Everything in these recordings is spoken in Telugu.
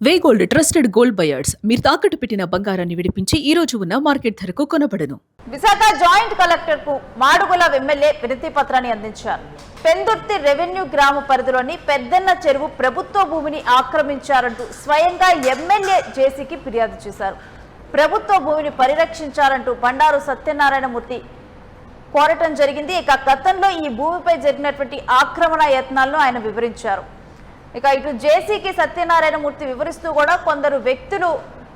వేగోల్డ్ ట్రస్టెడ్ గోల్డ్ బయర్స్ మీరు తాకట్టు పెట్టిన బంగారాన్ని విడిపించి ఈ రోజు ఉన్న మార్కెట్ ధరకు కొనబడను. విశాఖ జాయింట్ కలెక్టర్ కు మాడుగుల ఎమ్మెల్యే వినతి పత్రాన్ని అందించారు. పెందుర్తి రెవెన్యూ గ్రామ పరిధిలోని పెద్దన్న చెరువు ప్రభుత్వ భూమిని ఆక్రమించారంటూ స్వయంగా ఎమ్మెల్యే జేసీకి ఫిర్యాదు చేశారు. ప్రభుత్వ భూమిని పరిరక్షించాలంటూ బండారు సత్యనారాయణమూర్తి కోరటం జరిగింది. ఇక గతంలో ఈ భూమిపై జరిగినటువంటి ఆక్రమణ యత్నాలను ఆయన వివరించారు. ఇక ఇటు జేసీకి సత్యనారాయణమూర్తి వివరిస్తూ కూడా కొందరు వ్యక్తులు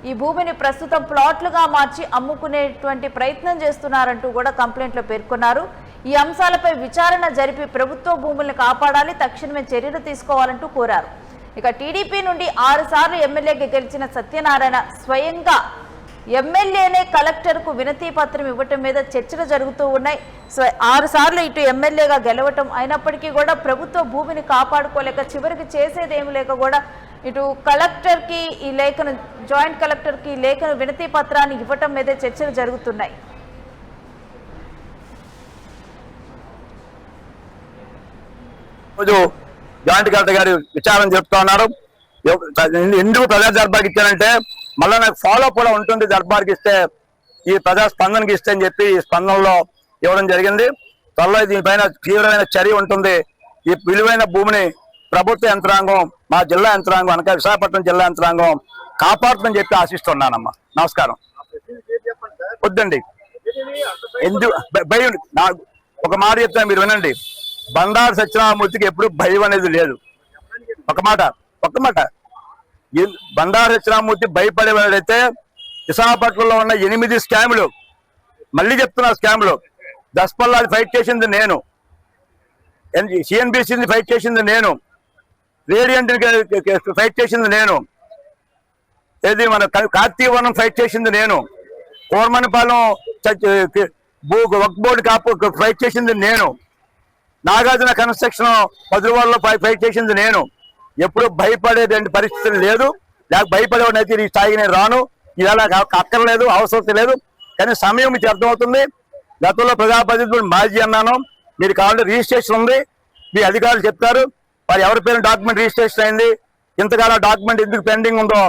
ఈ భూమిని ప్రస్తుతం ప్లాట్లుగా మార్చి అమ్ముకునేటువంటి ప్రయత్నం చేస్తున్నారంటూ కూడా కంప్లైంట్లో పేర్కొన్నారు. ఈ అంశాలపై విచారణ జరిపి ప్రభుత్వ భూములను కాపాడాలి, తక్షణమే చర్యలు తీసుకోవాలంటూ కోరారు. ఇక టీడీపీ నుండి 6 సార్లు ఎమ్మెల్యేగా గెలిచిన సత్యనారాయణ స్వయంగా ఎమ్మెల్యేనే కలెక్టర్కు వినతి పత్రం ఇవ్వటం మీద చర్చలు జరుగుతూ ఉన్నాయి. 6 సార్లు ఇటు ఎమ్మెల్యేగా గెలవటం అయినప్పటికీ కూడా ప్రభుత్వ భూమిని కాపాడుకోలేక చివరికి చేసేదేమి లేక కూడా ఇటు కలెక్టర్కి ఈ లేఖను జాయింట్ కలెక్టర్కి ఈ లేఖను వినతి పత్రాన్ని ఇవ్వటం మీదే చర్చలు జరుగుతున్నాయి. జాయింట్ కలెక్టర్ గారు విచారణ చెప్తా ఉన్నారు. ఎందుకు ప్రజా దర్బార్కి ఇచ్చారంటే మళ్ళీ నాకు ఫాలో కూడా ఉంటుంది, దర్బార్కి ఇస్తే ఈ ప్రజా స్పందనకి ఇస్తే అని చెప్పి ఈ స్పందనలో ఇవ్వడం జరిగింది. త్వరలో దీనిపైన తీవ్రమైన చర్య ఉంటుంది. ఈ విలువైన భూమిని ప్రభుత్వ యంత్రాంగం, మా జిల్లా యంత్రాంగం అనగా విశాఖపట్నం జిల్లా యంత్రాంగం కాపాడుతుందని చెప్పి ఆశిస్తున్నానమ్మా. నమస్కారం. వద్దండి, ఎందుకు భయం? ఒక మాట చెప్తాను, మీరు వినండి. బండారు సత్యనారాయణమూర్తికి ఎప్పుడు భయం అనేది లేదు. ఒక్క మాట బండారు సత్యనారాయణమూర్తి భయపడేవాడైతే విశాఖపట్నంలో ఉన్న 8 స్కాములు, మళ్ళీ చెప్తున్నా స్కాములు, దస్పల్లాది ఫైట్ చేసింది నేను, సిఎన్బిసిని ఫైట్ చేసింది నేను, రేడియంట్ ఫైట్ చేసింది నేను, ఏది మన కార్తీవనం ఫైట్ చేసింది నేను, కోరమనపాలెం వక్ఫ్ బోర్డు కాపు ఫైట్ చేసింది నేను, నాగార్జున కన్స్ట్రక్షన్ మధురవాడలో ఫైట్ చేసింది నేను. ఎప్పుడు భయపడేటువంటి పరిస్థితి లేదు. లేక భయపడేవాడినైతే ఈ స్థాయికి నేను రాను. ఇలా అక్కర్లేదు, అవసరం లేదు. కానీ సమయం మీకు అర్థమవుతుంది. గతంలో ప్రజాప్రతినిధులు మాజీ అన్నాను, మీరు కావాలంటే రిజిస్ట్రేషన్ ఉంది, మీ అధికారులు చెప్తారు వారు ఎవరి పేరు డాక్యుమెంట్ రిజిస్ట్రేషన్ అయింది, ఇంతకాలం డాక్యుమెంట్ ఎందుకు పెండింగ్ ఉందో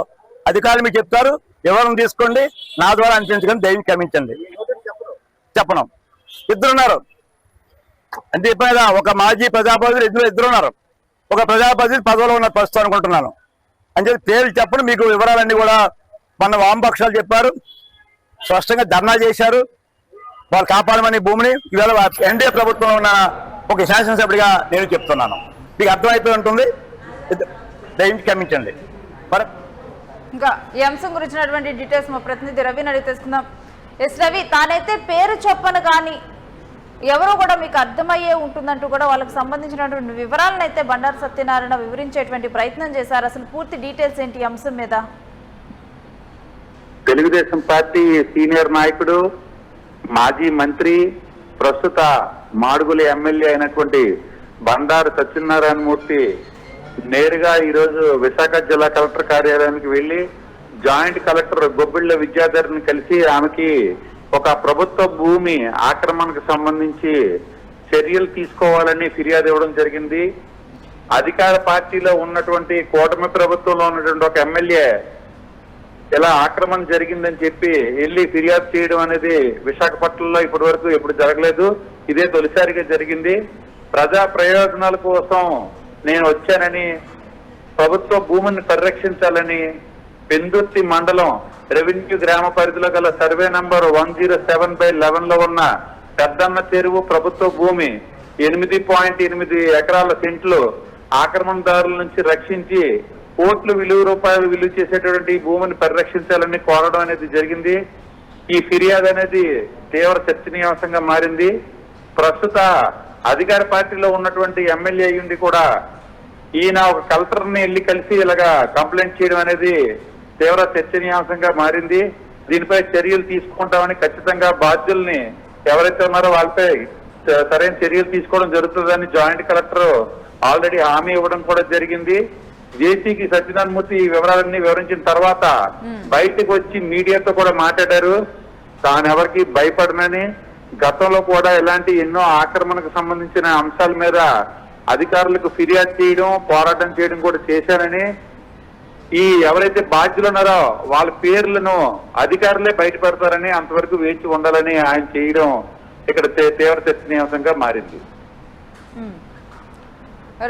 అధికారులు మీకు చెప్తారు. వివరణ తీసుకోండి, నా ద్వారా అనిపించకండి, దయచేసి క్షమించండి. చెప్పను, ఇద్దరున్నారు అంటే చెప్పిన ఒక మాజీ ప్రజాప్రతినిధులు ఇద్దరు ఉన్నారు. ఒక ప్రజాప్రతినిధి పదవిలో ఉన్న ప్రస్తుతం అనుకుంటున్నాను అని చెప్పి పేర్లు చెప్పడం, మీకు వివరాలన్నీ కూడా మన వామపక్షాలు చెప్పారు, స్పష్టంగా ధర్నా చేశారు. వాళ్ళు కాపాడమని భూమిని ఇవాళ ఎన్డీఏ ప్రభుత్వంలో ఉన్న ఒక శాసనసభ్యుడిగా నేను చెప్తున్నాను. మీకు అర్థమైపోయి ఉంటుంది, దయచేసి క్షమించండి. ఇంకా ఈ అంశం గురించినటువంటి డీటెయిల్స్ మా ప్రతినిధి రవిని అడిగి తెలుసుకుందాం. ఎస్ రవి, తానైతే పేరు చెప్పను కానీ ఎవరో కూడా మీకు అర్థమయ్యే ఉంటుందంటూ కూడా వాళ్ళకి సంబంధించినటువంటి వివరాలను అయితే బండారు సత్యనారాయణ వివరించేటువంటి ప్రయత్నం చేశారు. అసలు పూర్తి డీటెయిల్స్ ఏంటి ఈ అంశం మీద? తెలుగుదేశం పార్టీ సీనియర్ నాయకుడు, మాజీ మంత్రి, ప్రస్తుత మాడుగుల ఎమ్మెల్యే అయినటువంటి బండారు సత్యనారాయణమూర్తి నేరుగా ఈరోజు విశాఖ జిల్లా కలెక్టర్ కార్యాలయానికి వెళ్లి జాయింట్ కలెక్టర్ గొబ్బిళ్ల విద్యాధర్ని కలిసి ఆమెకి ఒక ప్రభుత్వ భూమి ఆక్రమణకు సంబంధించి చర్యలు తీసుకోవాలని ఫిర్యాదు ఇవ్వడం జరిగింది. అధికార పార్టీలో ఉన్నటువంటి కూటమి ప్రభుత్వంలో ఉన్నటువంటి ఒక ఎమ్మెల్యే ఇలా ఆక్రమణ జరిగిందని చెప్పి వెళ్ళి ఫిర్యాదు చేయడం అనేది విశాఖపట్నంలో ఇప్పటి వరకు ఎప్పుడు జరగలేదు. ఇదే తొలిసారిగా జరిగింది. ప్రజా ప్రయోజనాల కోసం నేను వచ్చానని, ప్రభుత్వ భూమిని పరిరక్షించాలని పెందుర్తి మండలం రెవెన్యూ గ్రామ పరిధిలో గల సర్వే నంబర్ 107/11 లో ఉన్న పెద్దన్న చెరువు ప్రభుత్వ భూమి 8.8 ఎకరాల సెంట్లు ఆక్రమణదారుల నుంచి రక్షించి కోట్ల రూపాయలు విలువ చేసేటువంటి భూమిని పరిరక్షించాలని కోరడం అనేది జరిగింది. ఈ ఫిర్యాదు అనేది తీవ్ర చర్చనీయాంశంగా మారింది. ప్రస్తుత అధికార పార్టీలో ఉన్నటువంటి ఎమ్మెల్యే అయ్యుండి కూడా ఈయన ఒక కలెక్టర్ని వెళ్ళి కలిసి ఇలాగా కంప్లైంట్ చేయడం అనేది తీవ్ర చర్చనీయాంశంగా మారింది. దీనిపై చర్యలు తీసుకుంటామని ఖచ్చితంగా బాధ్యుల్ని ఎవరైతే ఉన్నారో వాళ్ళపై సరైన చర్యలు తీసుకోవడం జరుగుతుందని జాయింట్ కలెక్టర్ ఆల్రెడీ హామీ ఇవ్వడం కూడా జరిగింది. జేసీకి సత్యనారాయణమూర్తి ఈ వివరాలన్నీ వివరించిన తర్వాత బయటకు వచ్చి మీడియాతో కూడా మాట్లాడారు. తాను ఎవరికి భయపడనని, గతంలో కూడా ఇలాంటి ఎన్నో ఆక్రమణకు సంబంధించిన అంశాల మీద అధికారులకు ఫిర్యాదు చేయడం, పోరాటం చేయడం కూడా చేశానని, ఈ ఎవరైతే బాధ్యులు ఉన్నారో వాళ్ళ పేర్లను అధికారులే బయటపడతారని అంతవరకు వేచి ఉండాలని ఆయన చేయడం ఇక్కడ తీవ్ర చర్చనీయాంశంగా మారింది.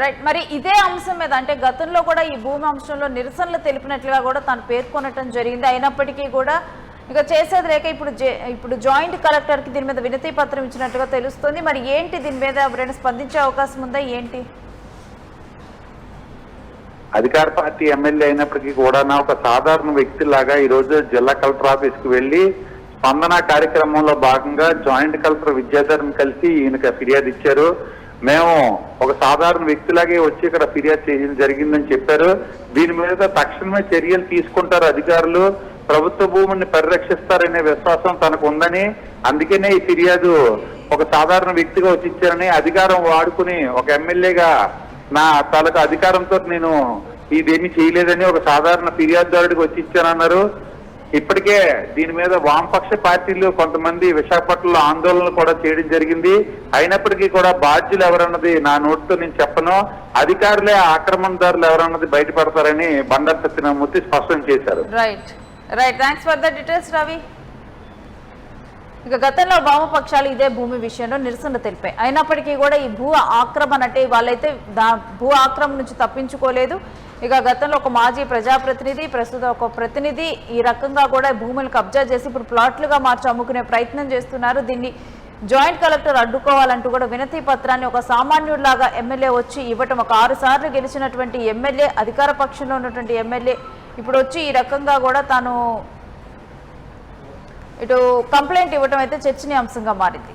రైట్, మరి ఇదే అంశం మీద అంటే గతంలో కూడా ఈ భూమి అంశంలో నిరసనలు తెలిపినట్లుగా కూడా తను పేర్కొనటం జరిగింది. అయినప్పటికీ కూడా ఇక చేసేది లేక ఇప్పుడు జాయింట్ కలెక్టర్ కి దీని మీద వినతి పత్రం ఇచ్చినట్టుగా తెలుస్తుంది. మరి ఏంటి దీని మీద ఎవరైనా స్పందించే అవకాశం ఉందా ఏంటి? అధికార పార్టీ ఎమ్మెల్యే అయినప్పటికీ కూడా ఒక సాధారణ వ్యక్తిలాగా ఈ రోజు జిల్లా కలెక్టర్ ఆఫీస్ కు వెళ్లి స్పందన కార్యక్రమంలో భాగంగా జాయింట్ కలెక్టర్ విద్యాధర్ని కలిసి ఈయనకి ఫిర్యాదు ఇచ్చారు. మేము ఒక సాధారణ వ్యక్తిలాగే వచ్చి ఇక్కడ ఫిర్యాదు చేయడం జరిగిందని చెప్పారు. దీని మీద తక్షణమే చర్యలు తీసుకుంటారు అధికారులు, ప్రభుత్వ భూమిని పరిరక్షిస్తారనే విశ్వాసం తనకు ఉందని, అందుకనే ఈ ఫిర్యాదు ఒక సాధారణ వ్యక్తిగా వచ్చి ఇచ్చారని, అధికారం వాడుకుని ఒక ఎమ్మెల్యేగా నా తాలూకు అధికారంతో నేను ఇదేమీ చేయలేదని ఒక సాధారణ ఫిర్యాదుదారుడికి వచ్చి ఇచ్చానన్నారు. ఇప్పటికే దీని మీద వామపక్ష పార్టీలు కొంతమంది విశాఖపట్నంలో ఆందోళనలు కూడా చేయడం జరిగింది. అయినప్పటికీ కూడా బాధ్యులు ఎవరన్నది నా నోటితో నేను చెప్పను, అధికారులే ఆక్రమణదారులు ఎవరన్నది బయటపడతారని బండారు సత్యనారాయణమూర్తి స్పష్టం చేశారు. Right, thanks for the details Ravi. ఇక గతంలో వామపక్షాలు ఇదే భూమి విషయంలో నిరసన తెలిపాయి. అయినప్పటికీ కూడా ఈ భూ ఆక్రమణ అంటే వాళ్ళైతే భూ ఆక్రమణ నుంచి తప్పించుకోలేదు. ఇక గతంలో ఒక మాజీ ప్రజాప్రతినిధి, ప్రస్తుతం ఒక ప్రతినిధి ఈ రకంగా కూడా భూములు కబ్జా చేసి ఇప్పుడు ప్లాట్లుగా మార్చి అమ్ముకునే ప్రయత్నం చేస్తున్నారు. దీన్ని జాయింట్ కలెక్టర్ అడ్డుకోవాలంటూ కూడా వినతి పత్రాన్ని ఒక సామాన్యుడిలాగా ఎమ్మెల్యే వచ్చి ఇవ్వటం, ఒక 6 సార్లు గెలిచినటువంటి ఎమ్మెల్యే, అధికార పక్షంలో ఉన్నటువంటి ఎమ్మెల్యే ఇప్పుడు వచ్చి ఈ రకంగా కూడా తాను ఇటు కంప్లైంట్ ఇవ్వటం అయితే చర్చనీయాంశంగా మారింది.